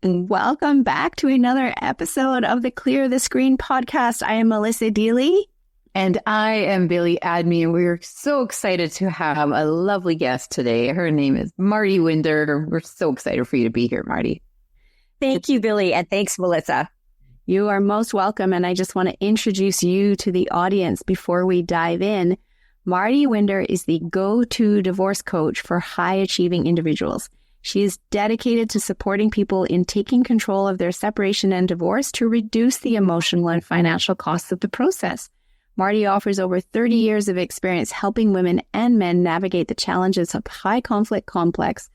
Welcome back to another episode of the Clear the Screen podcast. I am Melissa Deely. And I am Billy Adme, and we're so excited to have a lovely guest today. Her name is Mardi Winder. We're so excited for you to be here, Mardi. Thank you, Billy, and thanks, Melissa. You are most welcome, and I just want to introduce you to the audience before we dive in. Mardi Winder is the go-to divorce coach for high-achieving individuals. She is dedicated to supporting people in taking control of their separation and divorce to reduce the emotional and financial costs of the process. Mardi offers over 30 years of experience helping women and men navigate the challenges of high-conflict, complex,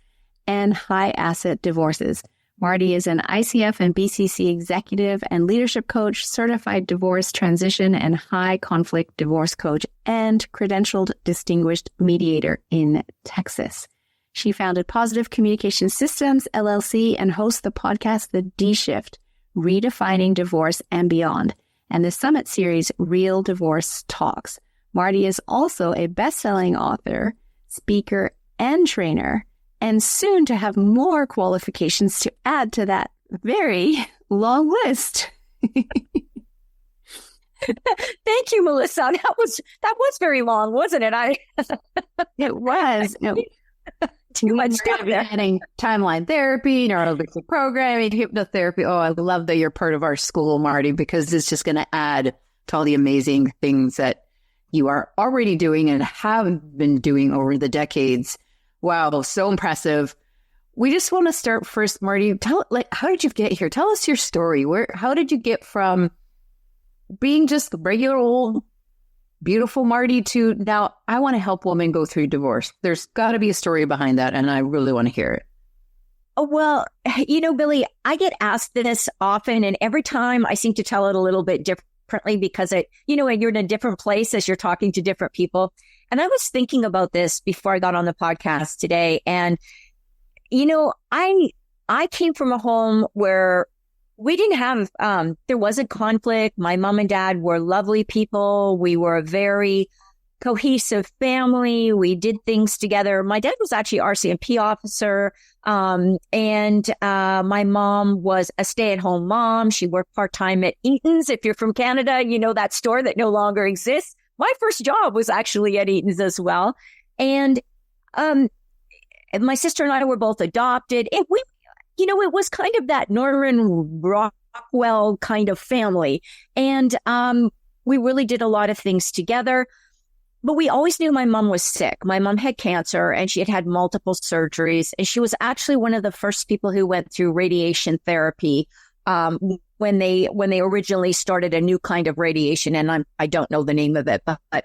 and high-asset divorces. Mardi is an ICF and BCC executive and leadership coach, certified divorce, transition, and high-conflict divorce coach, and credentialed distinguished mediator in Texas. She founded Positive Communication Systems, LLC, and hosts the podcast The D Shift, Redefining Divorce and Beyond, and the Summit Series, Real Divorce Talks. Mardi is also a best-selling author, speaker, and trainer, and soon to have more qualifications to add to that very long list. Thank you, Melissa. That was very long, wasn't it? It was. No. Too much stuff there. Adding timeline therapy, neurolinguistic programming, hypnotherapy. Oh, I love that you're part of our school, Mardi, because it's just going to add to all the amazing things that you are already doing and have been doing over the decades. Wow, so impressive. We just want to start first, Mardi. How did you get here? Tell us your story. How did you get from being just regular old beautiful Mardi to now I want to help women go through divorce? There's got to be a story behind that, and I really want to hear it. Oh, well, Billy, I get asked this often, and every time I seem to tell it a little bit differently because you're in a different place as you're talking to different people. And I was thinking about this before I got on the podcast today. And, I came from a home where we didn't have, there wasn't conflict. My mom and dad were lovely people. We were a very cohesive family. We did things together. My dad was actually an RCMP officer. And my mom was a stay-at-home mom. She worked part-time at Eaton's. If you're from Canada, you know that store that no longer exists. My first job was actually at Eaton's as well. And my sister and I were both adopted. It was kind of that Norman Rockwell kind of family. And we really did a lot of things together. But we always knew my mom was sick. My mom had cancer and she had multiple surgeries. And she was actually one of the first people who went through radiation therapy when they originally started a new kind of radiation. And I don't know the name of it, but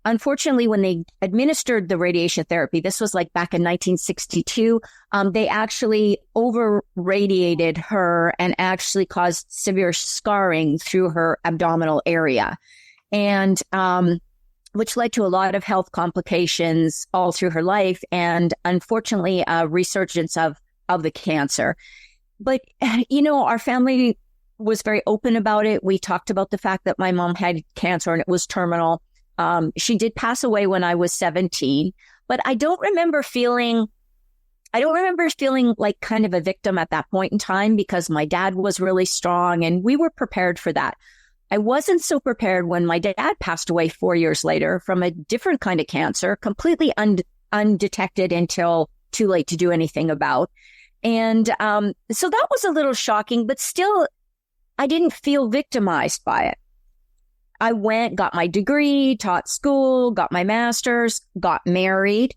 unfortunately, when they administered the radiation therapy, this was like back in 1962, they actually over-radiated her and actually caused severe scarring through her abdominal area. And which led to a lot of health complications all through her life, and unfortunately, a resurgence of the cancer. But, our family was very open about it. We talked about the fact that my mom had cancer and it was terminal. She did pass away when I was 17, but I don't remember feeling like kind of a victim at that point in time because my dad was really strong and we were prepared for that. I wasn't so prepared when my dad passed away 4 years later from a different kind of cancer, completely undetected until too late to do anything about. And so that was a little shocking, but still, I didn't feel victimized by it. I went, got my degree, taught school, got my master's, got married,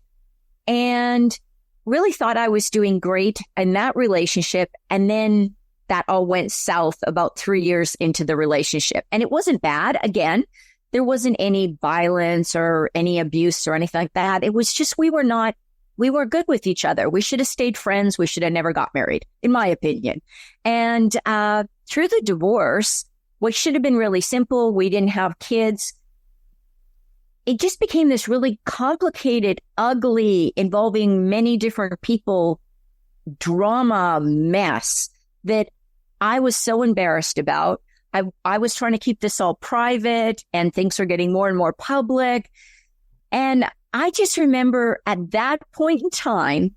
and really thought I was doing great in that relationship. And then that all went south about 3 years into the relationship. And it wasn't bad. Again, there wasn't any violence or any abuse or anything like that. It was just we were good with each other. We should have stayed friends. We should have never got married, in my opinion. And through the divorce, what should have been really simple, we didn't have kids. It just became this really complicated, ugly, involving many different people, drama mess that I was so embarrassed about. I was trying to keep this all private and things are getting more and more public. And I just remember at that point in time,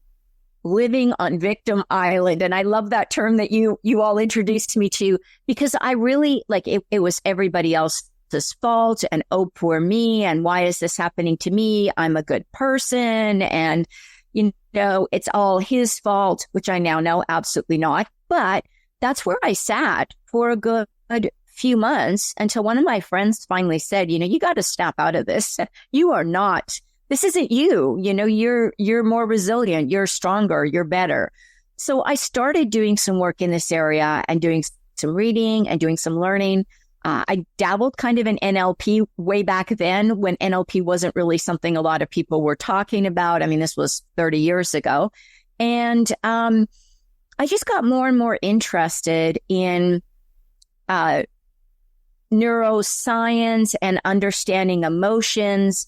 living on victim island. And I love that term that you all introduced me to, because I really it was everybody else's fault and oh, poor me. And why is this happening to me? I'm a good person. And, it's all his fault, which I now know absolutely not. But that's where I sat for a good few months until one of my friends finally said, you got to snap out of this. You are not, this isn't you. You're more resilient. You're stronger. You're better. So I started doing some work in this area and doing some reading and doing some learning. I dabbled kind of in NLP way back then when NLP wasn't really something a lot of people were talking about. I mean, this was 30 years ago. And I just got more and more interested in neuroscience and understanding emotions,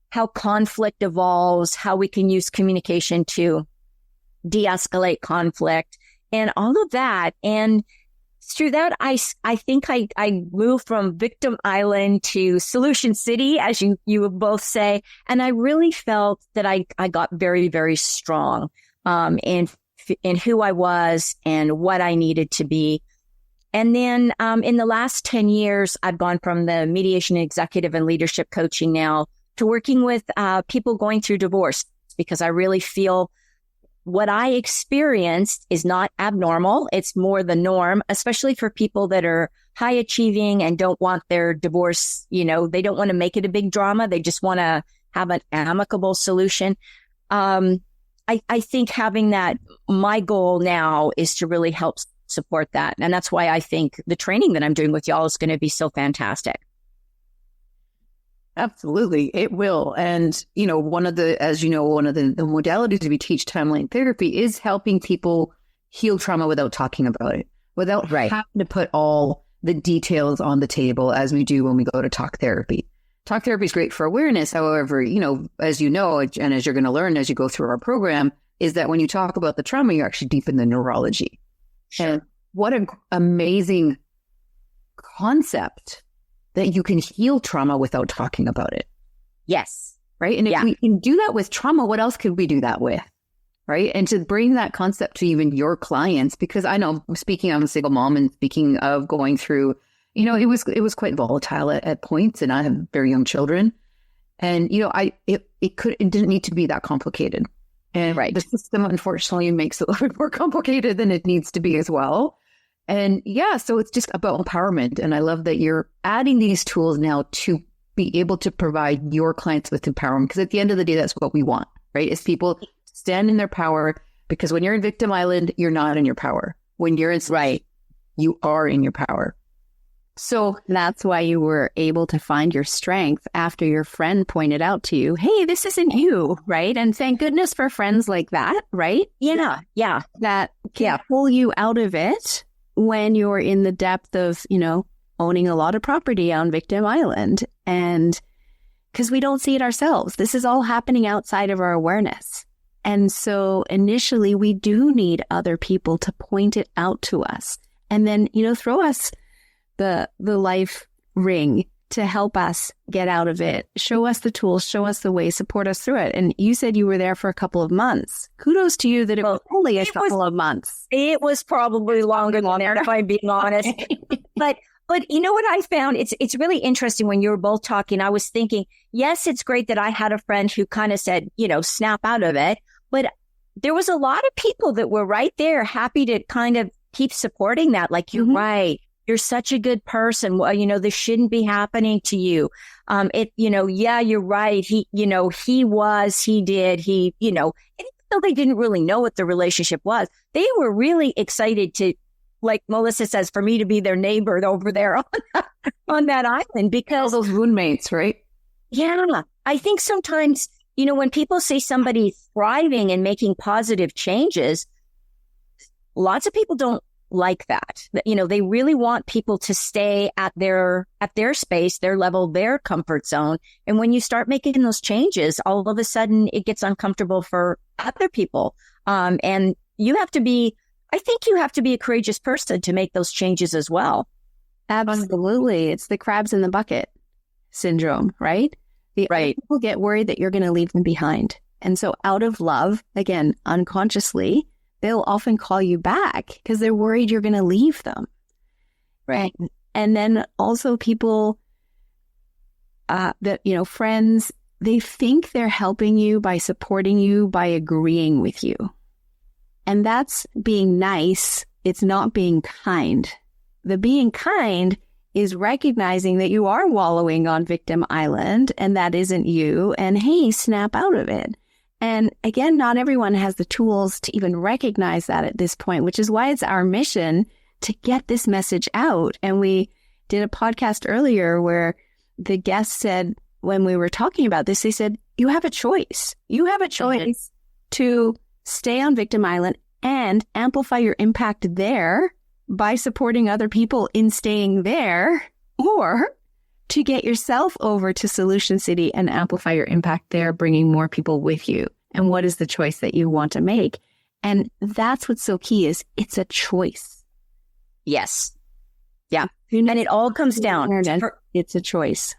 how conflict evolves, how we can use communication to de-escalate conflict, and all of that. And through that, I think I moved from Victim Island to Solution City, as you would both say. And I really felt that I got very, very strong in who I was and what I needed to be. And then in the last 10 years, I've gone from the mediation executive and leadership coaching now to working with people going through divorce, because I really feel what I experienced is not abnormal. It's more the norm, especially for people that are high achieving and don't want their divorce. They don't want to make it a big drama. They just want to have an amicable solution. I think having that, my goal now is to really help support that. And that's why I think the training that I'm doing with y'all is going to be so fantastic. Absolutely. It will. And, one of the modalities we teach timeline therapy is helping people heal trauma without talking about it, without having to put all the details on the table as we do when we go to talk therapy. Talk therapy is great for awareness. However, as you know, and as you're going to learn as you go through our program, is that when you talk about the trauma, you're actually deep in the neurology. Sure. And what an amazing concept that you can heal trauma without talking about it. Yes. Right. And if we can do that with trauma, what else could we do that with? Right. And to bring that concept to even your clients, because I know, speaking, I'm a single mom, and speaking of going through, it was quite volatile at points, and I have very young children. And, it didn't need to be that complicated. And the system, unfortunately, makes it a little bit more complicated than it needs to be as well. And so it's just about empowerment. And I love that you're adding these tools now to be able to provide your clients with empowerment. Because at the end of the day, that's what we want, right? Is people stand in their power. Because when you're in Victim Island, you're not in your power. When you're in you are in your power. So that's why you were able to find your strength after your friend pointed out to you, hey, this isn't you, right? And thank goodness for friends like that, right? Yeah. That can pull you out of it when you're in the depth of, owning a lot of property on Victim Island. And because we don't see it ourselves, this is all happening outside of our awareness. And so initially we do need other people to point it out to us, and then, throw us the life ring to help us get out of it, show us the tools, show us the way, support us through it. And you said you were there for a couple of months. Kudos to you that it was only a couple of months. It was probably longer than that, if I'm being honest. But you know what I found? It's really interesting when you were both talking. I was thinking, yes, it's great that I had a friend who kind of said, snap out of it. But there was a lot of people that were right there, happy to kind of keep supporting that. Like, you're right. You're such a good person. Well, this shouldn't be happening to you. You're right. He did. And even though they didn't really know what the relationship was, they were really excited to, like Melissa says, for me to be their neighbor over there on that island, because those roommates, right? Yeah. I think sometimes, when people see somebody thriving and making positive changes, lots of people don't like that. They really want people to stay at their space, their level, their comfort zone. And when you start making those changes, all of a sudden it gets uncomfortable for other people. And you have to be a courageous person to make those changes as well. Absolutely. It's the crabs in the bucket syndrome, right? People get worried that you're going to leave them behind. And so out of love, again, unconsciously, they'll often call you back because they're worried you're going to leave them. Right. And then also people friends, they think they're helping you by supporting you, by agreeing with you. And that's being nice. It's not being kind. The being kind is recognizing that you are wallowing on victim island and that isn't you. And hey, snap out of it. And again, not everyone has the tools to even recognize that at this point, which is why it's our mission to get this message out. And we did a podcast earlier where the guest said, when we were talking about this, they said, you have a choice. You have a choice to stay on victim island and amplify your impact there by supporting other people in staying there, or to get yourself over to Solution City and amplify your impact there, bringing more people with you. And what is the choice that you want to make? And that's what's so key is it's a choice. Yes. Yeah. And it all comes down. It's a choice.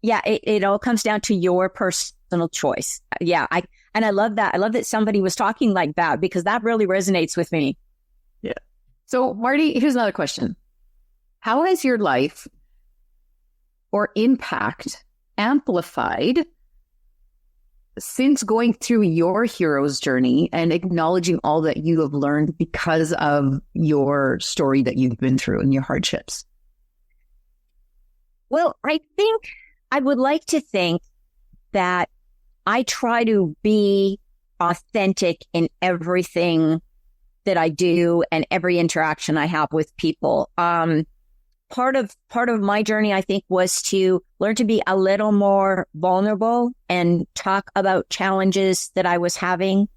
Yeah. It all comes down to your personal choice. Yeah. I love that. I love that somebody was talking like that because that really resonates with me. Yeah. So Mardi, here's another question. How has your life or impact amplified since going through your hero's journey and acknowledging all that you have learned because of your story that you've been through and your hardships? Well, I think I would like to think that I try to be authentic in everything that I do and every interaction I have with people. Part of my journey, I think, was to learn to be a little more vulnerable and talk about challenges that I was having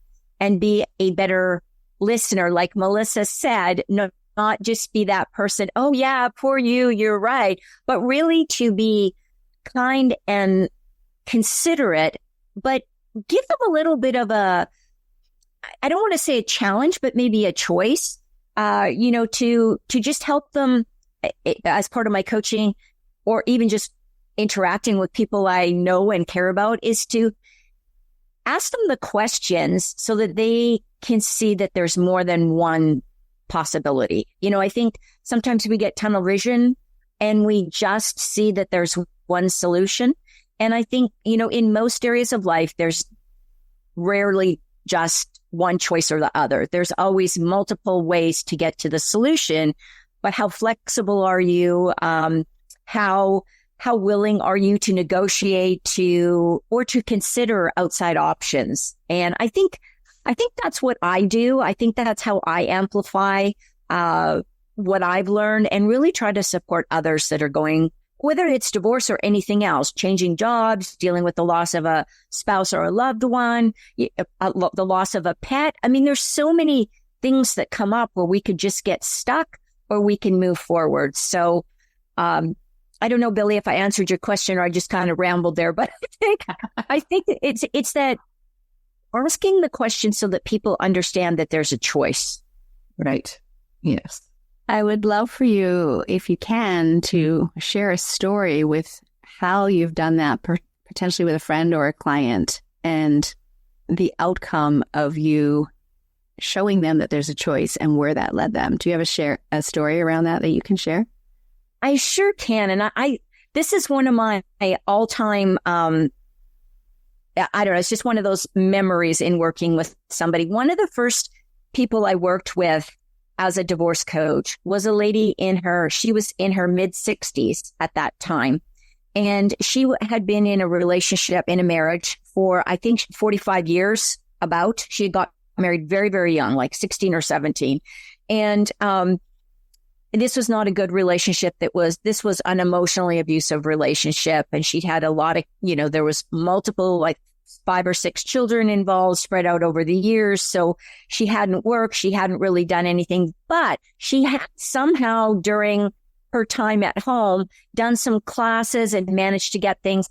and be a better listener. Like Melissa said, not just be that person. Oh yeah, poor you, you're right. But really to be kind and considerate, but give them a little bit of a, I don't want to say a challenge, but maybe a choice, to just help them as part of my coaching or even just interacting with people I know and care about is to ask them the questions so that they can see that there's more than one possibility. I think sometimes we get tunnel vision and we just see that there's one solution. And I think, in most areas of life, there's rarely just one choice or the other. There's always multiple ways to get to the solution. But how flexible are you? How willing are you to negotiate or to consider outside options? And I think that's what I do. I think that's how I amplify what I've learned and really try to support others that are going, whether it's divorce or anything else, changing jobs, dealing with the loss of a spouse or a loved one, the loss of a pet. I mean, there's so many things that come up where we could just get stuck or we can move forward. So I don't know, Billy, if I answered your question or I just kind of rambled there, but I think it's that asking the question so that people understand that there's a choice. Right. Yes. I would love for you, if you can, to share a story with how you've done that, potentially with a friend or a client, and the outcome of you showing them that there's a choice and where that led them. Do you have a story around that you can share? I sure can. And this is one of my all-time, I don't know, it's just one of those memories in working with somebody. One of the first people I worked with as a divorce coach was a lady she was in her mid-60s at that time. And she had been in a relationship, in a marriage for, I think, 45 years about. She had got married very, very young, like 16 or 17. And this was not a good relationship. This was an emotionally abusive relationship. And she'd had a lot of, there was multiple, like 5 or 6 children involved spread out over the years. So she hadn't worked. She hadn't really done anything, but she had somehow during her time at home done some classes and managed to get things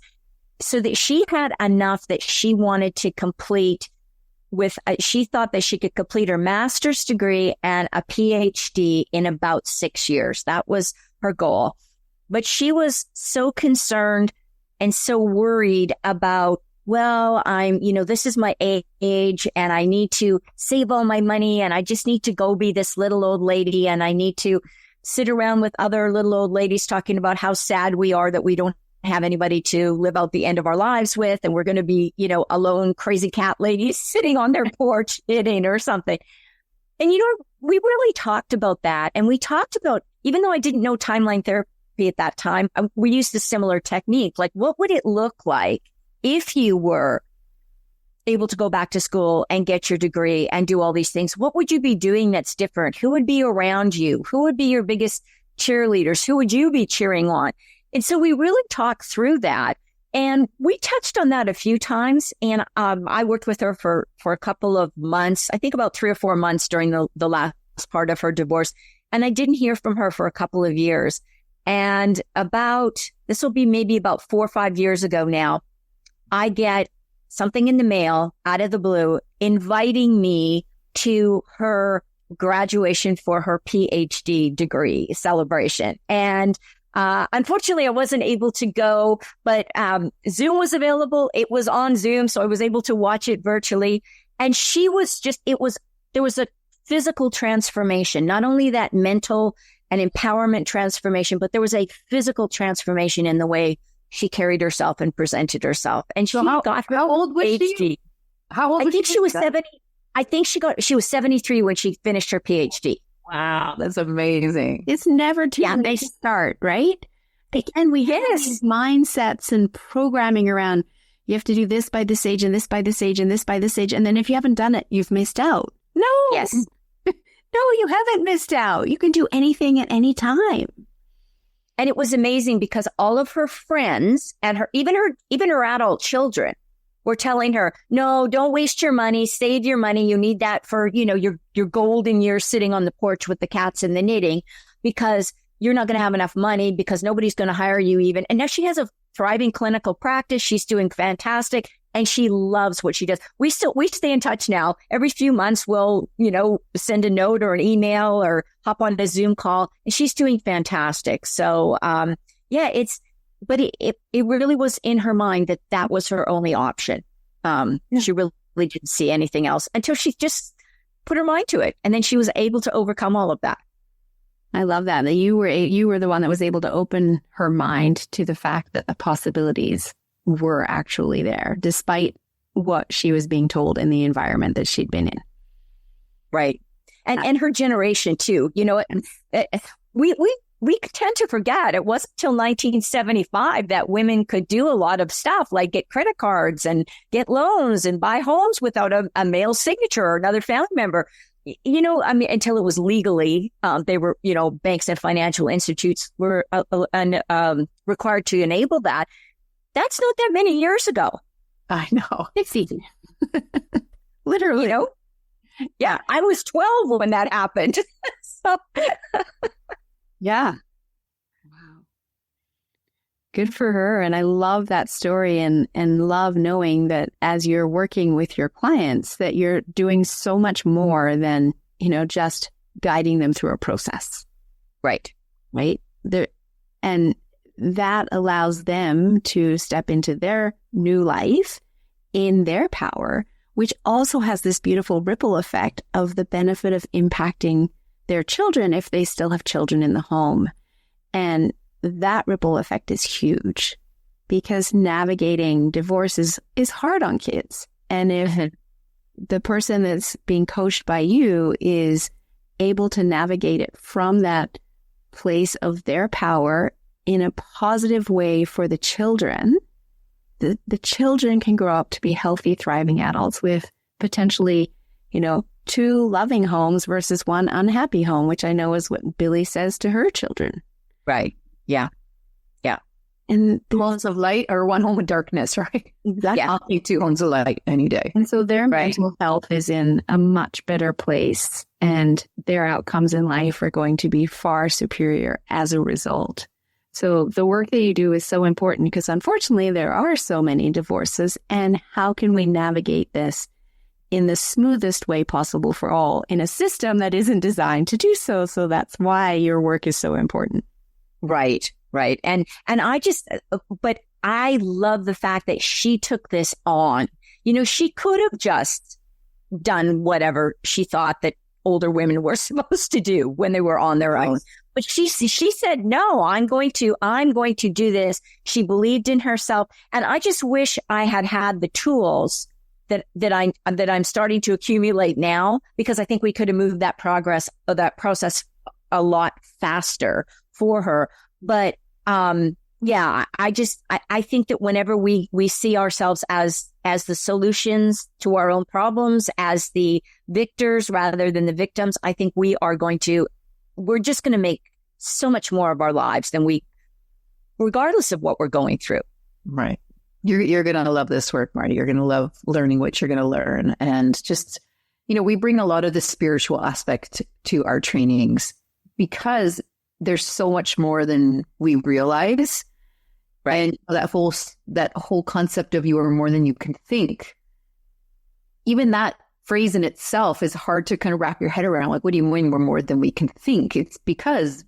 so that she had enough that she wanted to complete she thought that she could complete her master's degree and a PhD in about 6 years. That was her goal. But she was so concerned and so worried about well, this is my age and I need to save all my money and I just need to go be this little old lady and I need to sit around with other little old ladies talking about how sad we are that we don't have anybody to live out the end of our lives with. And we're going to be, alone, crazy cat ladies sitting on their porch knitting or something. And, we really talked about that. And we talked about, even though I didn't know timeline therapy at that time, we used a similar technique. Like, what would it look like if you were able to go back to school and get your degree and do all these things? What would you be doing that's different? Who would be around you? Who would be your biggest cheerleaders? Who would you be cheering on? And so we really talked through that. And we touched on that a few times. And I worked with her for a couple of months, I think about 3 or 4 months during the last part of her divorce. And I didn't hear from her for a couple of years. And this will be maybe about 4 or 5 years ago now, I get something in the mail out of the blue inviting me to her graduation for her PhD degree celebration. And unfortunately, I wasn't able to go, but Zoom was available. It was on Zoom, so I was able to watch it virtually. And there was a physical transformation, not only that mental and empowerment transformation, but there was a physical transformation in the way she carried herself and presented herself. And she got her how old was PhD. she? How old I was think she was that? 70. I think she was 73 when she finished her PhD. Wow, that's amazing. It's never too late to start, right? Again, we have these mindsets and programming around, you have to do this by this age and this by this age and this by this age. And then if you haven't done it, you've missed out. No. Yes. No, you haven't missed out. You can do anything at any time. And it was amazing because all of her friends and even her adult children were telling her, no, don't waste your money, save your money. You need that for, your golden years sitting on the porch with the cats and the knitting, because you're not going to have enough money because nobody's going to hire you even. And now she has a thriving clinical practice. She's doing fantastic and she loves what she does. We stay in touch now. Every few months we'll, send a note or an email or hop on a Zoom call, and she's doing fantastic. So, but it really was in her mind that was her only option. She really didn't see anything else until she just put her mind to it. And then she was able to overcome all of that. I love that you were the one that was able to open her mind to the fact that the possibilities were actually there, despite what she was being told in the environment that she'd been in. Right. And her generation too, we tend to forget it wasn't until 1975 that women could do a lot of stuff like get credit cards and get loans and buy homes without a male signature or another family member. Until it was legally, they were, banks and financial institutes were required to enable that. That's not that many years ago. I know. It's easy. Literally. Yeah, I was 12 when that happened. So. Yeah. Wow. Good for her. And I love that story and love knowing that as you're working with your clients, that you're doing so much more than, just guiding them through a process. Right. Right. And that allows them to step into their new life in their power, which also has this beautiful ripple effect of the benefit of impacting their children if they still have children in the home. And that ripple effect is huge because navigating divorce is hard on kids. And if the person that's being coached by you is able to navigate it from that place of their power in a positive way for the children, the children can grow up to be healthy, thriving adults with potentially, 2 loving homes versus 1 unhappy home, which I know is what Billy says to her children. Right. Yeah. Yeah. And 2 homes of light or 1 home of darkness, right? exactly. I'll need 2 homes of light any day. And so their mental health is in a much better place and their outcomes in life are going to be far superior as a result. So the work that you do is so important because unfortunately there are so many divorces, and how can we navigate this in the smoothest way possible for all in a system that isn't designed to do so? So that's why your work is so important. Right. Right. And I just, but I love the fact that she took this on. You know, she could have just done whatever she thought that older women were supposed to do when they were on their own. But she said, no, I'm going to do this. She believed in herself. And I just wish I had the tools that I'm starting to accumulate now, because I think we could have moved that process a lot faster for her. But, yeah, I think that whenever we see ourselves as the solutions to our own problems, as the victors rather than the victims, I think we're just going to make so much more of our lives than regardless of what we're going through. Right. You're going to love this work, Mardi. You're going to love learning what you're going to learn. And just, you know, we bring a lot of the spiritual aspect to our trainings because there's so much more than we realize. Right. And that whole concept of you are more than you can think. Even that phrase in itself is hard to kind of wrap your head around. Like, what do you mean we're more than we can think? It's because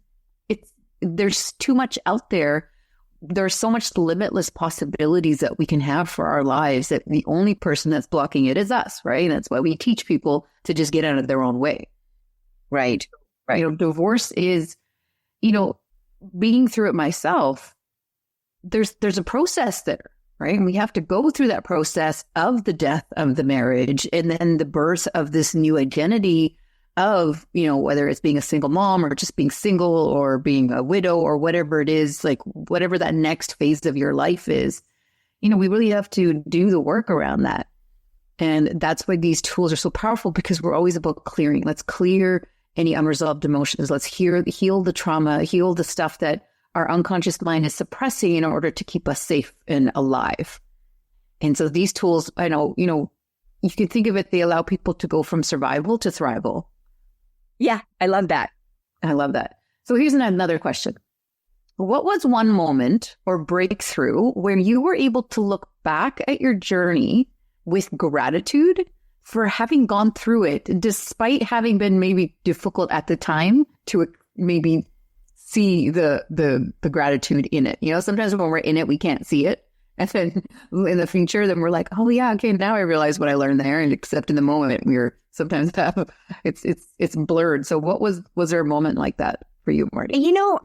there's too much out there. There's so much limitless possibilities that we can have for our lives that the only person that's blocking it is us, right? And that's why we teach people to just get out of their own way. Right. Right. You know, divorce is, you know, being through it myself, there's a process there, right? And we have to go through that process of the death of the marriage and then the birth of this new identity of, you know, whether it's being a single mom or just being single or being a widow or whatever it is, like whatever that next phase of your life is, you know, we really have to do the work around that. And that's why these tools are so powerful, because we're always about clearing. Let's clear any unresolved emotions. Let's heal the trauma, heal the stuff that our unconscious mind is suppressing in order to keep us safe and alive. And so these tools, I know, you know, you can think of it, they allow people to go from survival to thrival. Yeah, I love that. I love that. So here's another question. What was one moment or breakthrough where you were able to look back at your journey with gratitude for having gone through it, despite having been maybe difficult at the time, to maybe see the gratitude in it? You know, sometimes when we're in it, we can't see it. And then in the future, then we're like, oh yeah, okay, now I realize what I learned there. And except in the moment, we're sometimes it's blurred. So what was there a moment like that for you, Mardi? You know,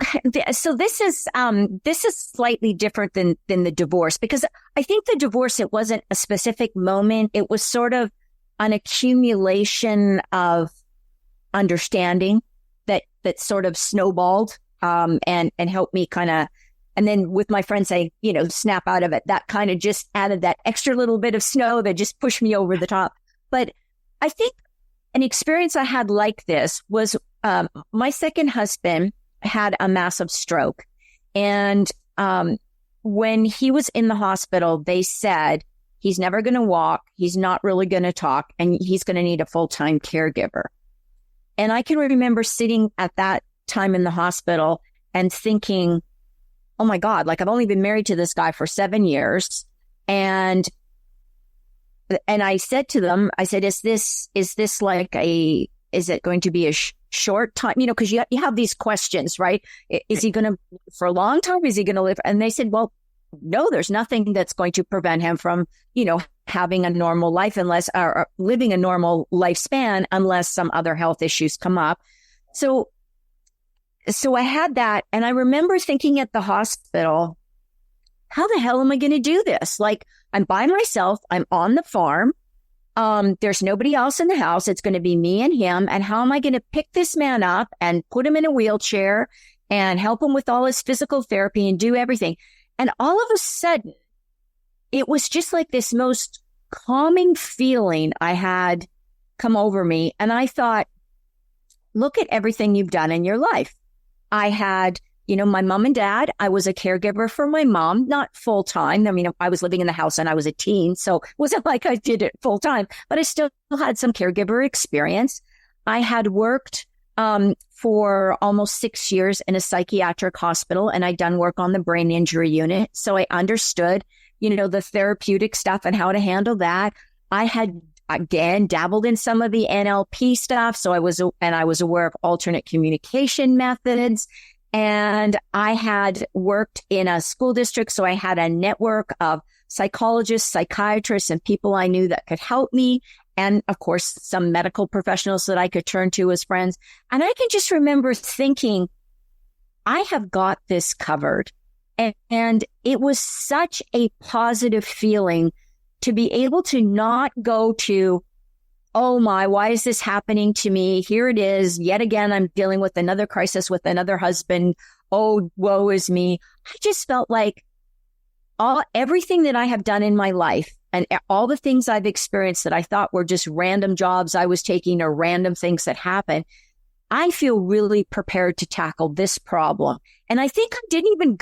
so this is slightly different than the divorce, because I think the divorce, it wasn't a specific moment. It was sort of an accumulation of understanding that sort of snowballed and helped me kind of. And then with my friends saying, you know, snap out of it, that kind of just added that extra little bit of snow that just pushed me over the top. But I think an experience I had like this was my second husband had a massive stroke. And when he was in the hospital, they said he's never going to walk. He's not really going to talk, and he's going to need a full-time caregiver. And I can remember sitting at that time in the hospital and thinking, oh my God, like I've only been married to this guy for 7 years. And I said to them, I said, is this like is it going to be a short time? You know, because you have these questions, right? Is he going to live for a long time? Is he going to live? And they said, well, no, there's nothing that's going to prevent him from, you know, having a normal life or living a normal lifespan unless some other health issues come up. So I had that. And I remember thinking at the hospital, how the hell am I going to do this? Like, I'm by myself. I'm on the farm. There's nobody else in the house. It's going to be me and him. And how am I going to pick this man up and put him in a wheelchair and help him with all his physical therapy and do everything? And all of a sudden, it was just like this most calming feeling I had come over me. And I thought, look at everything you've done in your life. I had, you know, my mom and dad. I was a caregiver for my mom, not full time. I mean, I was living in the house and I was a teen, so it wasn't like I did it full time, but I still had some caregiver experience. I had worked for almost 6 years in a psychiatric hospital, and I'd done work on the brain injury unit. So I understood, you know, the therapeutic stuff and how to handle that. I had, again, dabbled in some of the NLP stuff. So I was aware of alternate communication methods. And I had worked in a school district, so I had a network of psychologists, psychiatrists, and people I knew that could help me. And of course, some medical professionals that I could turn to as friends. And I can just remember thinking, I have got this covered. And it was such a positive feeling to be able to not go to, oh my, why is this happening to me? Here it is. Yet again, I'm dealing with another crisis with another husband. Oh, woe is me. I just felt like everything that I have done in my life and all the things I've experienced that I thought were just random jobs I was taking or random things that happened, I feel really prepared to tackle this problem. And I think I didn't even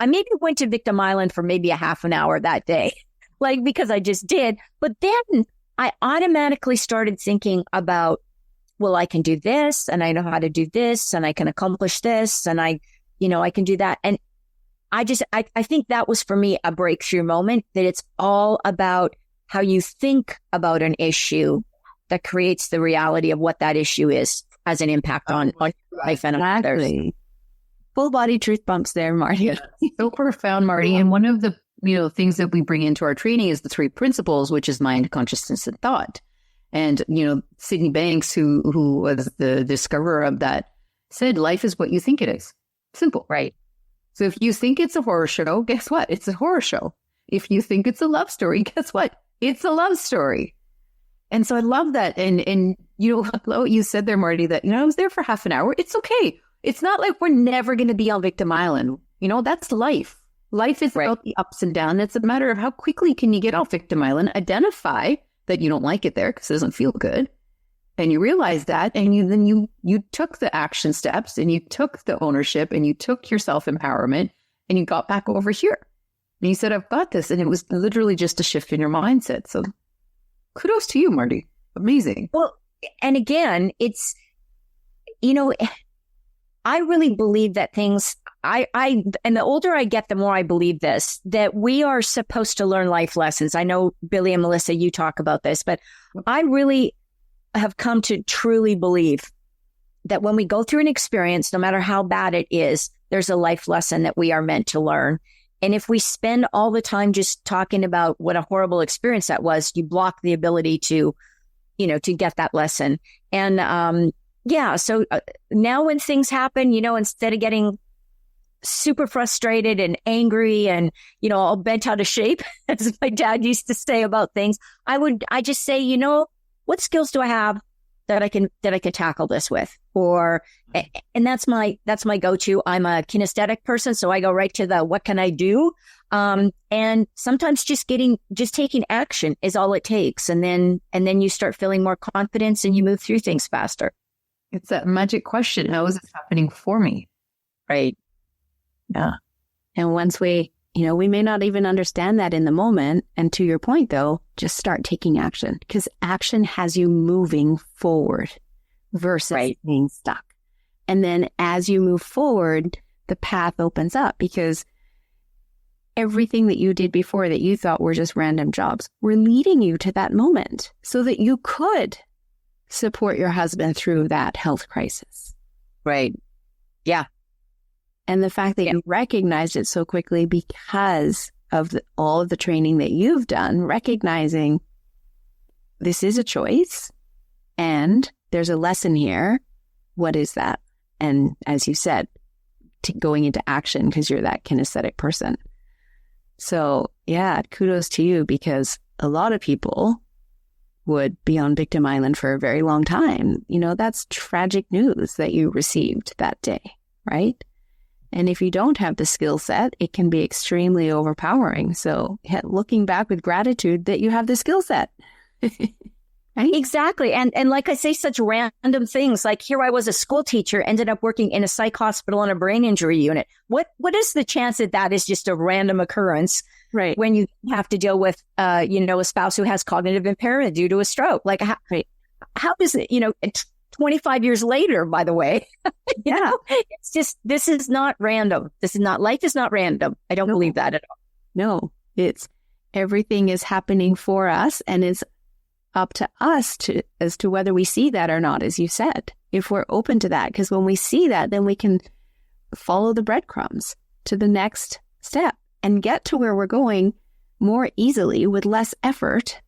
I maybe went to Victim Island for maybe a half an hour that day, because I just did. But then I automatically started thinking about, well, I can do this and I know how to do this and I can accomplish this and I can do that. And I think that was for me a breakthrough moment, that it's all about how you think about an issue that creates the reality of what that issue is, has an impact on life and others. Full body truth bumps there, Mardi. So profound, Mardi. And one of the things that we bring into our training is the 3 principles, which is mind, consciousness, and thought. And Sydney Banks, who was the discoverer of that, said life is what you think it is. Simple, right? So if you think it's a horror show, guess what? It's a horror show. If you think it's a love story, guess what? It's a love story. And so I love that. And what you said there, Mardi, that, I was there for half an hour. It's okay. It's not like we're never going to be on Victim Island. That's life. Life is about the ups and downs. It's a matter of how quickly can you get off Victim Island, identify that you don't like it there because it doesn't feel good. And you realize that, and you took the action steps and you took the ownership and you took your self-empowerment and you got back over here. And you said, I've got this. And it was literally just a shift in your mindset. So kudos to you, Mardi. Amazing. Well, and again, it's, I really believe that things, and the older I get, the more I believe this, that we are supposed to learn life lessons. I know Billy and Melissa, you talk about this, but I really have come to truly believe that when we go through an experience, no matter how bad it is, there's a life lesson that we are meant to learn. And if we spend all the time just talking about what a horrible experience that was, you block the ability to, to get that lesson. And, so now when things happen, instead of getting super frustrated and angry and, all bent out of shape, as my dad used to say about things, I just say, what skills do I have that I can tackle this with? And that's my go-to. I'm a kinesthetic person, so I go right to the, what can I do? And sometimes just taking action is all it takes. And then you start feeling more confidence and you move through things faster. It's that magic question. How is this happening for me? Right. Yeah. And once we may not even understand that in the moment. And to your point, though, just start taking action, because action has you moving forward versus being stuck. And then as you move forward, the path opens up, because everything that you did before that you thought were just random jobs were leading you to that moment so that you could support your husband through that health crisis. Right. Yeah. And the fact that you recognized it so quickly because of all of the training that you've done, recognizing this is a choice and there's a lesson here. What is that? And as you said, going into action, because you're that kinesthetic person. So yeah, kudos to you, because a lot of people would be on Victim Island for a very long time. That's tragic news that you received that day, right? And if you don't have the skill set, it can be extremely overpowering. So looking back with gratitude that you have the skill set. Right? Exactly. And like I say, such random things, like here I was a school teacher, ended up working in a psych hospital on a brain injury unit. What is the chance that is just a random occurrence? Right. When you have to deal with, a spouse who has cognitive impairment due to a stroke. Like, how does it, 25 years later, by the way, it's just, this is not random. Life is not random. I don't believe that at all. No, it's everything is happening for us, and it's up to us as to whether we see that or not, as you said, if we're open to that. Because when we see that, then we can follow the breadcrumbs to the next step and get to where we're going more easily with less effort.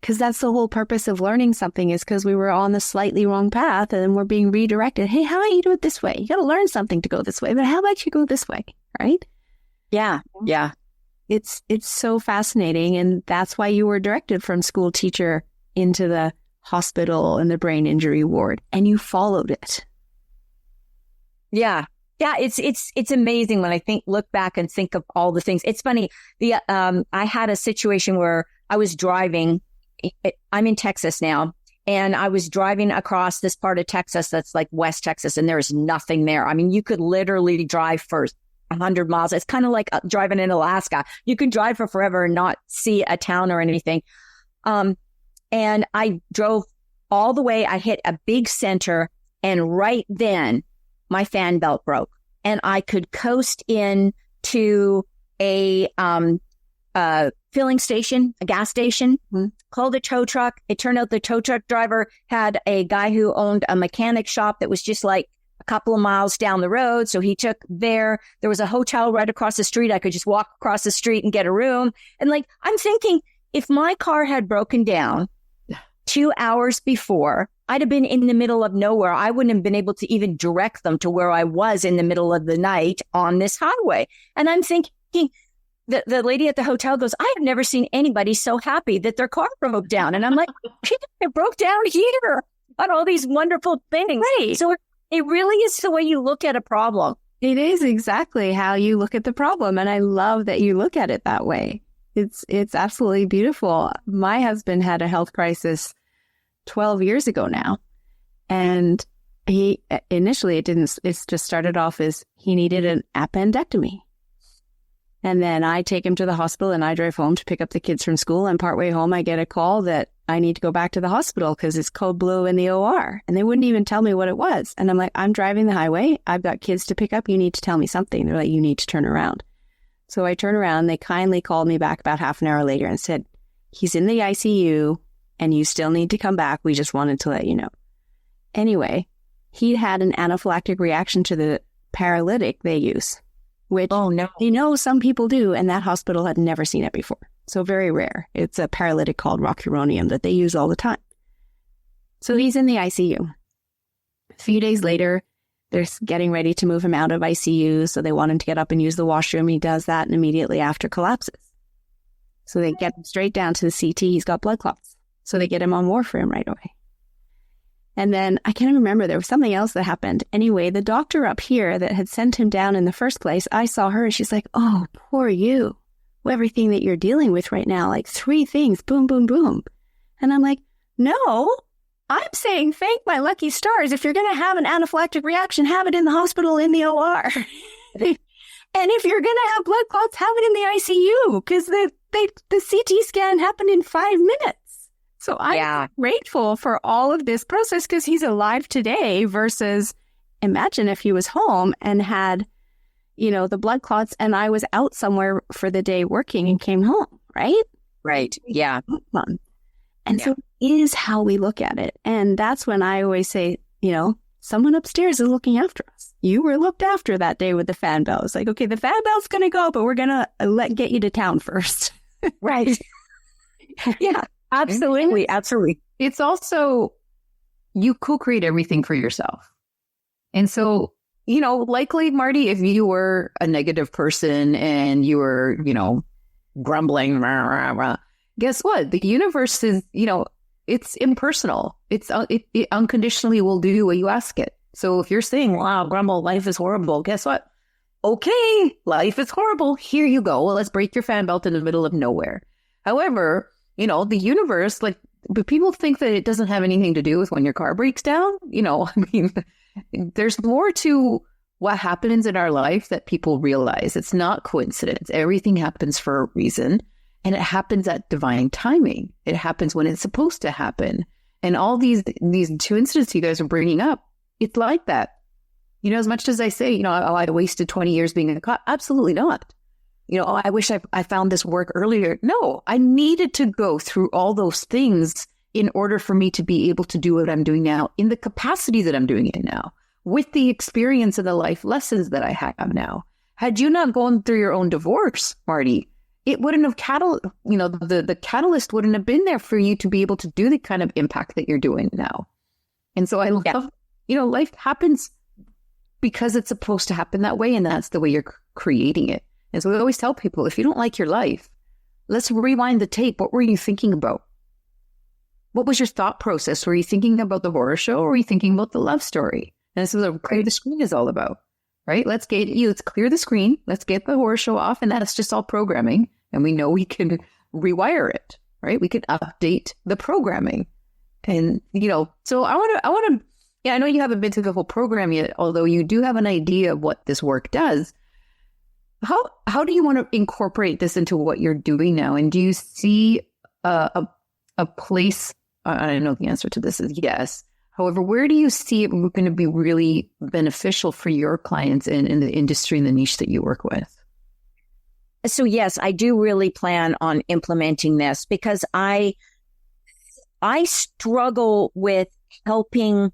Because that's the whole purpose of learning something, is because we were on the slightly wrong path and we're being redirected. Hey, how about you do it this way? You got to learn something to go this way, but how about you go this way? Right? Yeah. Yeah. It's so fascinating. And that's why you were directed from school teacher into the hospital and the brain injury ward, and you followed it. Yeah. Yeah. It's amazing when I look back and think of all the things. It's funny. I had a situation where I was driving. I'm in Texas now, and I was driving across this part of Texas that's like West Texas, and there's nothing there. I mean, you could literally drive for 100 miles. It's kind of like driving in Alaska. You can drive for forever and not see a town or anything. And I drove all the way. I hit a big center, and right then my fan belt broke, and I could coast in to a filling station, a gas station, called a tow truck. It turned out the tow truck driver had a guy who owned a mechanic shop that was just like a couple of miles down the road. So he took there was a hotel right across the street. I could just walk across the street and get a room. And like, I'm thinking, if my car had broken down 2 hours before, I'd have been in the middle of nowhere. I wouldn't have been able to even direct them to where I was in the middle of the night on this highway. And I'm thinking, the lady at the hotel goes, I have never seen anybody so happy that their car broke down. And I'm like, it broke down here on all these wonderful things. Right. So it really is the way you look at a problem. It is exactly how you look at the problem. And I love that you look at it that way. It's absolutely beautiful. My husband had a health crisis 12 years ago now. And he initially, it just started off as he needed an appendectomy. And then I take him to the hospital and I drive home to pick up the kids from school. And partway home, I get a call that I need to go back to the hospital because it's code blue in the OR. And they wouldn't even tell me what it was. And I'm like, I'm driving the highway. I've got kids to pick up. You need to tell me something. They're like, you need to turn around. So I turn around. They kindly called me back about half an hour later and said, he's in the ICU and you still need to come back. We just wanted to let you know. Anyway, he had an anaphylactic reaction to the paralytic they use. Which they know some people do, and that hospital had never seen it before. So very rare. It's a paralytic called rocuronium that they use all the time. So he's in the ICU. A few days later, they're getting ready to move him out of ICU, so they want him to get up and use the washroom. He does that and immediately after collapses. So they get him straight down to the CT. He's got blood clots. So they get him on warfarin right away. And then I can't remember, there was something else that happened. Anyway, the doctor up here that had sent him down in the first place, I saw her and she's like, oh, poor you. Everything that you're dealing with right now, like 3 things, boom, boom, boom. And I'm like, no, I'm saying thank my lucky stars. If you're going to have an anaphylactic reaction, have it in the hospital in the OR. And if you're going to have blood clots, have it in the ICU because the CT scan happened in 5 minutes. So I'm grateful for all of this process because he's alive today versus imagine if he was home and had, the blood clots and I was out somewhere for the day working and came home, right? Right. Yeah. And so it is how we look at it. And that's when I always say, someone upstairs is looking after us. You were looked after that day with the fan belt. It's like, okay, the fan belt's going to go, but we're going to get you to town first. Right. Yeah. Absolutely. Absolutely. It's also, you co-create everything for yourself. And so, likely, Mardi, if you were a negative person and you were, grumbling, rah, rah, rah, guess what? The universe is, it's impersonal. It unconditionally will do what you ask it. So if you're saying, wow, grumble, life is horrible, guess what? Okay, life is horrible. Here you go. Well, let's break your fan belt in the middle of nowhere. However, the universe, but people think that it doesn't have anything to do with when your car breaks down. There's more to what happens in our life that people realize. It's not coincidence. Everything happens for a reason, and it happens at divine timing. It happens when it's supposed to happen. And all these 2 incidents you guys are bringing up, it's like that. As much as I say, I wasted 20 years being a cop, absolutely not. I wish I found this work earlier. No, I needed to go through all those things in order for me to be able to do what I'm doing now in the capacity that I'm doing it now. with the experience and the life lessons that I have now. Had you not gone through your own divorce, Mardi, it wouldn't have the catalyst wouldn't have been there for you to be able to do the kind of impact that you're doing now. And so I love, life happens because it's supposed to happen that way. And that's the way you're creating it. And so we always tell people, if you don't like your life, let's rewind the tape. What were you thinking about? What was your thought process? Were you thinking about the horror show, or were you thinking about the love story? And this is what Clear the Screen is all about, right? Let's clear the screen. Let's get the horror show off. And that's just all programming. And we know we can rewire it, right? We can update the programming. And, so I want to, I know you haven't been through the whole program yet, although you do have an idea of what this work does. How do you want to incorporate this into what you're doing now? And do you see a place, I don't know if the answer to this is yes. However, where do you see it going to be really beneficial for your clients in the industry and the niche that you work with? So yes, I do really plan on implementing this, because I struggle with helping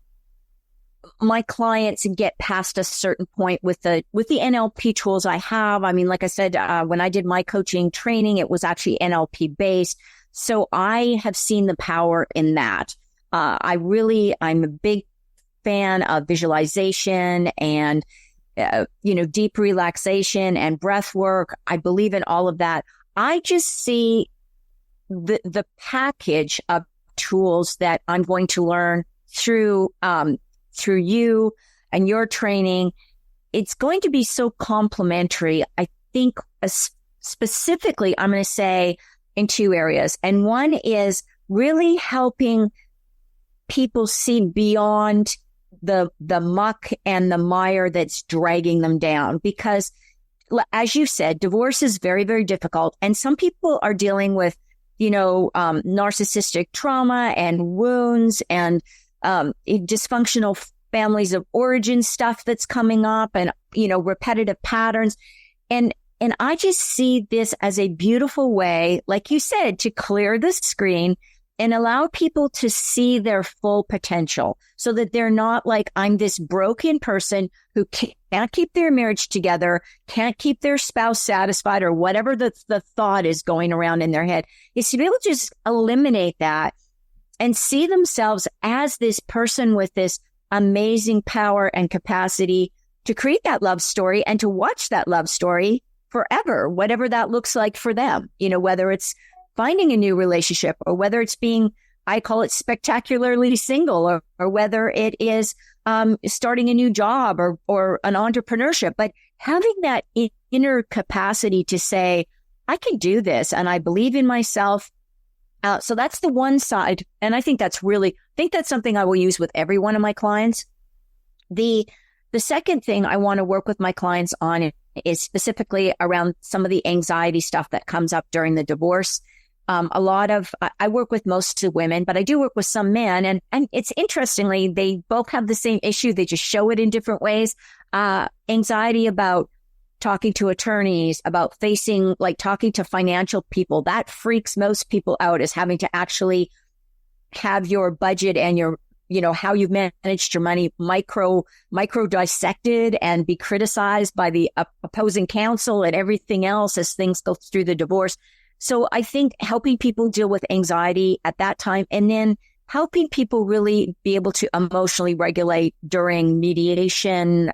my clients get past a certain point with the NLP tools I have. I mean, like I said, when I did my coaching training, it was actually NLP based. So I have seen the power in that. I'm a big fan of visualization and deep relaxation and breath work. I believe in all of that. I just see the package of tools that I'm going to learn through you and your training. It's going to be so complementary. I think specifically, I'm going to say in two areas. And one is really helping people see beyond the muck and the mire that's dragging them down. Because as you said, divorce is very, very difficult. And some people are dealing with, narcissistic trauma and wounds and dysfunctional families of origin stuff that's coming up, and, repetitive patterns. And I just see this as a beautiful way, like you said, to clear the screen and allow people to see their full potential, so that they're not like, I'm this broken person who can't keep their marriage together, can't keep their spouse satisfied, or whatever the thought is going around in their head. Is to be able to just eliminate that and see themselves as this person with this amazing power and capacity to create that love story and to watch that love story forever, whatever that looks like for them, whether it's finding a new relationship, or whether it's being, I call it spectacularly single, or whether it is starting a new job or an entrepreneurship. But having that inner capacity to say, I can do this and I believe in myself. So that's the one side. And I think that's something I will use with every one of my clients. The second thing I want to work with my clients on is specifically around some of the anxiety stuff that comes up during the divorce. I work with most women, but I do work with some men. And it's interestingly, they both have the same issue. They just show it in different ways. Anxiety about talking to attorneys, about talking to financial people. That freaks most people out, is having to actually have your budget and your, how you've managed your money micro dissected and be criticized by the opposing counsel and everything else as things go through the divorce. So I think helping people deal with anxiety at that time, and then helping people really be able to emotionally regulate during mediation,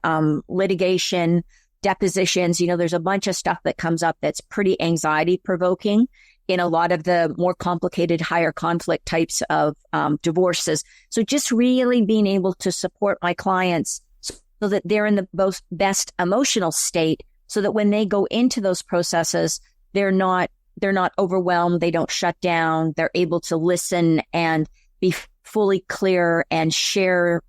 litigation, depositions. There's a bunch of stuff that comes up that's pretty anxiety provoking in a lot of the more complicated, higher conflict types of divorces. So just really being able to support my clients so that they're in the best emotional state, so that when they go into those processes, they're not overwhelmed. They don't shut down. They're able to listen and be fully clear and share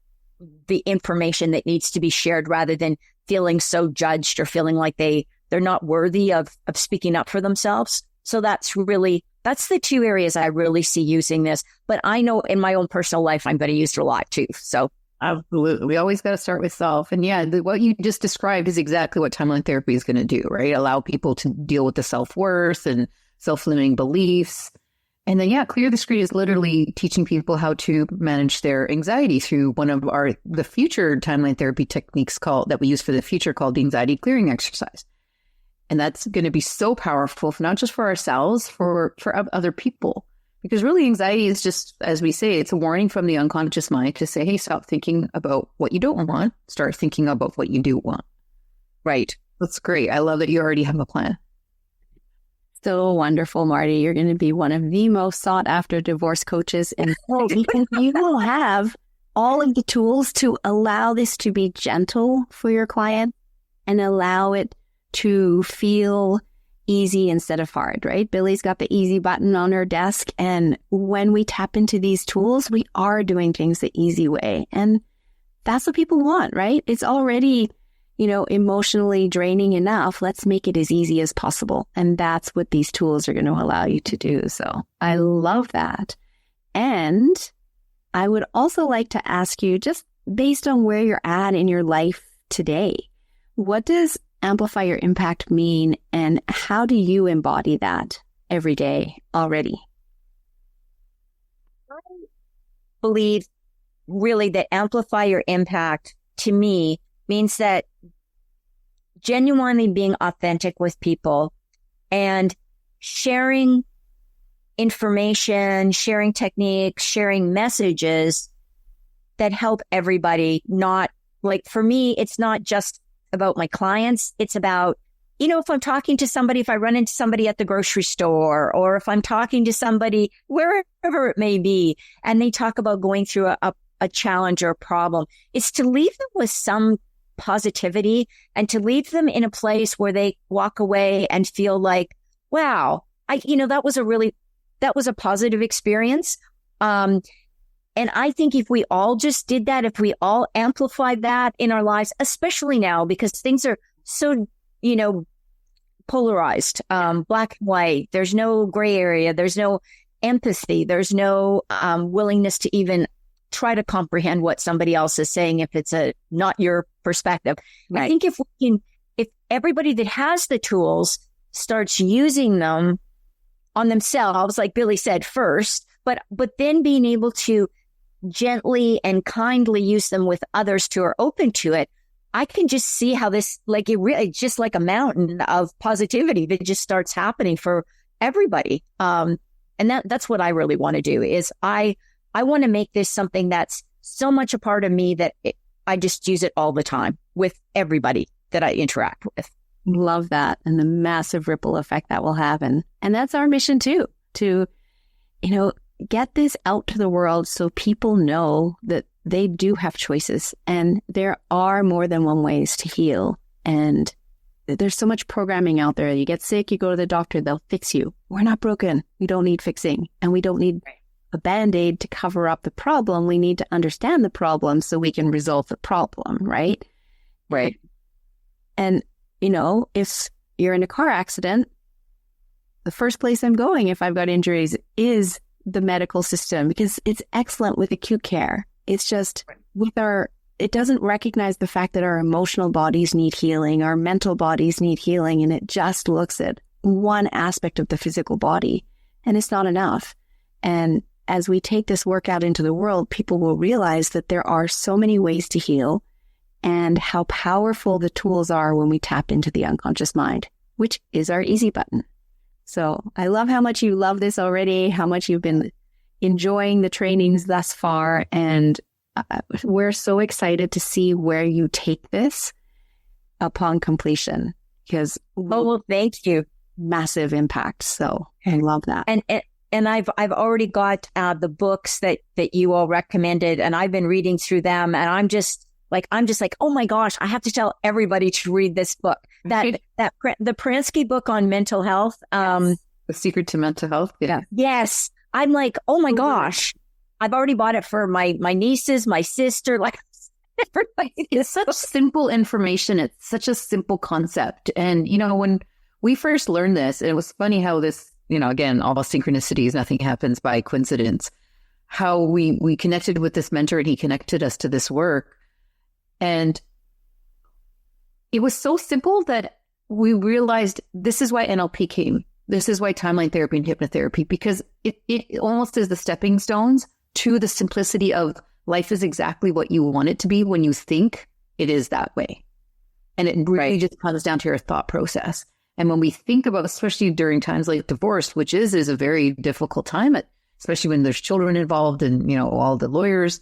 the information that needs to be shared, rather than feeling so judged or feeling like they're not worthy of speaking up for themselves. So that's the two areas I really see using this. But I know in my own personal life, I'm going to use it a lot too. So absolutely. We always got to start with self. And yeah, what you just described is exactly what timeline therapy is going to do, right? Allow people to deal with the self-worth and self-limiting beliefs. And then, clear the screen is literally teaching people how to manage their anxiety through one of the future timeline therapy techniques that we use for the future, called the anxiety clearing exercise. And that's going to be so powerful, not just for ourselves, for other people. Because really, anxiety is just, as we say, it's a warning from the unconscious mind to say, hey, stop thinking about what you don't want. Start thinking about what you do want. Right. That's great. I love that you already have a plan. So wonderful, Mardi. You're going to be one of the most sought after divorce coaches in the world, because you will have all of the tools to allow this to be gentle for your client and allow it to feel easy instead of hard, right? Billy's got the easy button on her desk. And when we tap into these tools, we are doing things the easy way. And that's what people want, right? It's already, emotionally draining enough. Let's make it as easy as possible. And that's what these tools are going to allow you to do. So I love that. And I would also like to ask you, just based on where you're at in your life today, what does amplify your impact mean, and how do you embody that every day already? I believe really that amplify your impact to me means that genuinely being authentic with people and sharing information, sharing techniques, sharing messages that help everybody. Not like, for me, it's not just about my clients. It's about, if I'm talking to somebody, if I run into somebody at the grocery store, or if I'm talking to somebody wherever it may be, and they talk about going through a challenge or a problem, it's to leave them with some positivity and to leave them in a place where they walk away and feel like, wow, that was a positive experience. And I think if we all just did that, if we all amplified that in our lives, especially now, because things are so, polarized, black and white, there's no gray area, there's no empathy, there's no willingness to even try to comprehend what somebody else is saying if it's not your perspective. Right. I think if everybody that has the tools starts using them on themselves, like Billy said first, but then being able to gently and kindly use them with others who are open to it, I can just see how this, it's just like a mountain of positivity that just starts happening for everybody. And that's what I really want to do, is I want to make this something that's so much a part of me that I just use it all the time with everybody that I interact with. Love that. And the massive ripple effect that will have. And that's our mission too, to, get this out to the world so people know that they do have choices and there are more than one ways to heal. And there's so much programming out there. You get sick, you go to the doctor, they'll fix you. We're not broken. We don't need fixing, and we don't need a Band-Aid to cover up the problem. We need to understand the problem so we can resolve the problem, right? Right. And, if you're in a car accident, the first place I'm going if I've got injuries is the medical system, because it's excellent with acute care. It's just it doesn't recognize the fact that our emotional bodies need healing, our mental bodies need healing, and it just looks at one aspect of the physical body, and it's not enough. And as we take this work out into the world, people will realize that there are so many ways to heal and how powerful the tools are when we tap into the unconscious mind, which is our easy button. So I love how much you love this already, how much you've been enjoying the trainings thus far. And we're so excited to see where you take this upon completion, because well, thank you. Massive impact. So I love that. And I've already got the books that you all recommended, and I've been reading through them, and I'm just like, oh my gosh, I have to tell everybody to read this book. The Pransky book on mental health. The Secret to Mental Health. Yeah. Yes. I'm like, oh my gosh, I've already bought it for my nieces, my sister, like everybody. It's such simple information. It's such a simple concept. And, when we first learned this, it was funny how this, again, all synchronicities, nothing happens by coincidence, how we connected with this mentor and he connected us to this work. And it was so simple that we realized this is why NLP came. This is why timeline therapy and hypnotherapy, because it almost is the stepping stones to the simplicity of life is exactly what you want it to be when you think it is that way. And it really just comes down to your thought process. And when we think about, especially during times like divorce, which is a very difficult time, especially when there's children involved and, all the lawyers.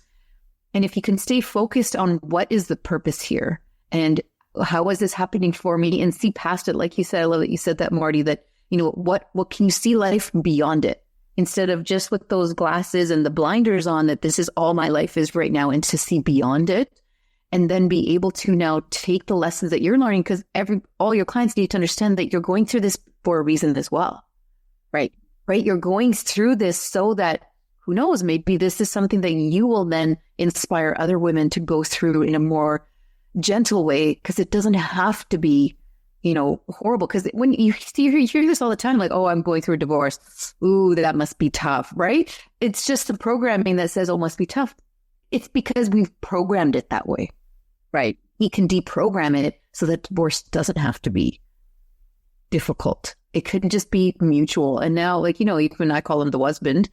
And if you can stay focused on what is the purpose here and how is this happening for me, and see past it, like you said, I love that you said that, Marty, that, what can you see life beyond it, instead of just with those glasses and the blinders on that this is all my life is right now, and to see beyond it, and then be able to now take the lessons that you're learning, because all your clients need to understand that you're going through this for a reason as well. Right? You're going through this so that, who knows, maybe this is something that you will then inspire other women to go through in a more gentle way, because it doesn't have to be, horrible. Because when you hear this all the time, like, oh, I'm going through a divorce. Ooh, that must be tough, right? It's just the programming that says, oh, must be tough. It's because we've programmed it that way, right? We can deprogram it so that divorce doesn't have to be difficult. It could just be mutual. And now, even I call him the husband,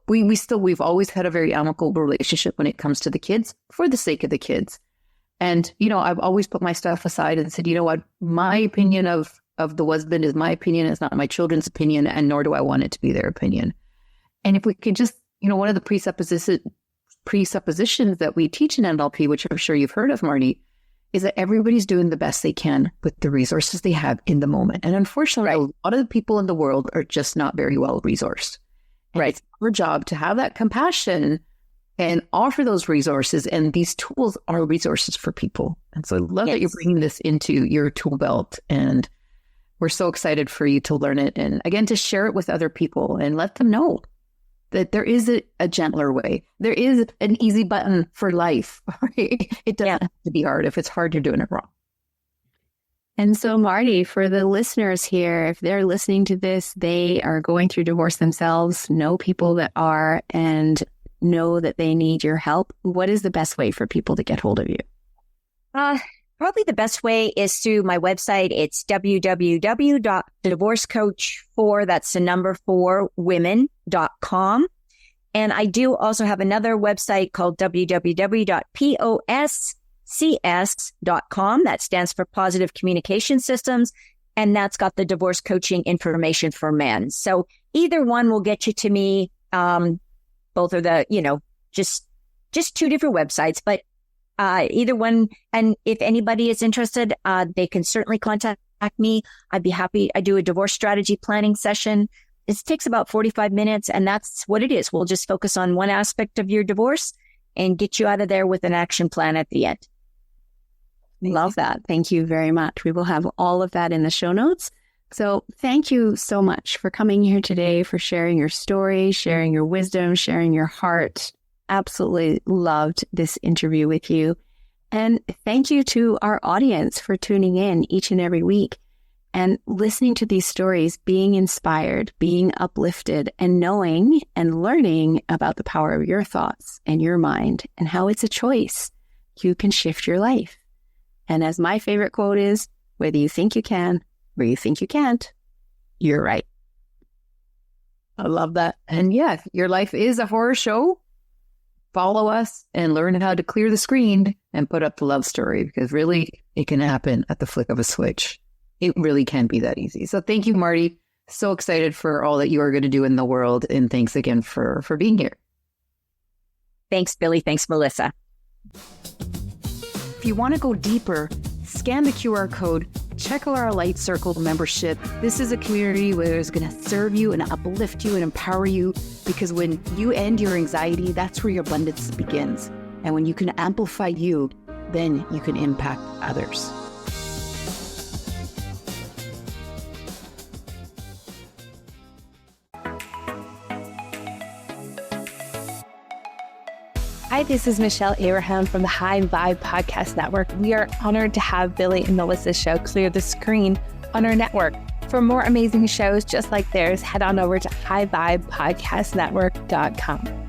we've always had a very amicable relationship when it comes to the kids, for the sake of the kids. And, I've always put my stuff aside and said, you know what, my opinion of the husband is my opinion. It's not my children's opinion, and nor do I want it to be their opinion. And if we could just, one of the presuppositions that we teach in NLP, which I'm sure you've heard of, Marty, is that everybody's doing the best they can with the resources they have in the moment. And unfortunately, a lot of the people in the world are just not very well resourced. And it's our job to have that compassion and offer those resources. And these tools are resources for people. And so I love that you're bringing this into your tool belt. And we're so excited for you to learn it. And again, to share it with other people and let them know that there is a gentler way. There is an easy button for life. Right? It doesn't have to be hard. If it's hard, you're doing it wrong. And so, Marty, for the listeners here, if they're listening to this, they are going through divorce themselves, know people that are, and know that they need your help. What is the best way for people to get hold of you? Probably the best way is through my website. It's www.divorcecoach4, that's the number 4, women.com. And I do also have another website called www.poscs.com. That stands for Positive Communication Systems. And that's got the divorce coaching information for men. So either one will get you to me. Both are the, just 2 different websites, but either one. And if anybody is interested, they can certainly contact me. I'd be happy. I do a divorce strategy planning session. It takes about 45 minutes, and that's what it is. We'll just focus on one aspect of your divorce and get you out of there with an action plan at the end. Love that. Thank you very much. We will have all of that in the show notes. So thank you so much for coming here today, for sharing your story, sharing your wisdom, sharing your heart. Absolutely loved this interview with you. And thank you to our audience for tuning in each and every week and listening to these stories, being inspired, being uplifted, and knowing and learning about the power of your thoughts and your mind and how it's a choice. You can shift your life. And as my favorite quote is, whether you think you can or you think you can't, you're right. I love that. And yeah, your life is a horror show. Follow us and learn how to clear the screen and put up the love story, because really it can happen at the flick of a switch. It really can be that easy. So thank you, Marty. So excited for all that you are going to do in the world. And thanks again for being here. Thanks, Billy. Thanks, Melissa. If you want to go deeper, scan the QR code, check out our Light Circle membership. This is a community where it's going to serve you and uplift you and empower you, because when you end your anxiety, that's where your abundance begins. And when you can amplify you, then you can impact others. Hi, this is Michelle Abraham from the High Vibe Podcast Network. We are honored to have Billy and Melissa's show Clear the Screen on our network. For more amazing shows just like theirs, head on over to highvibepodcastnetwork.com.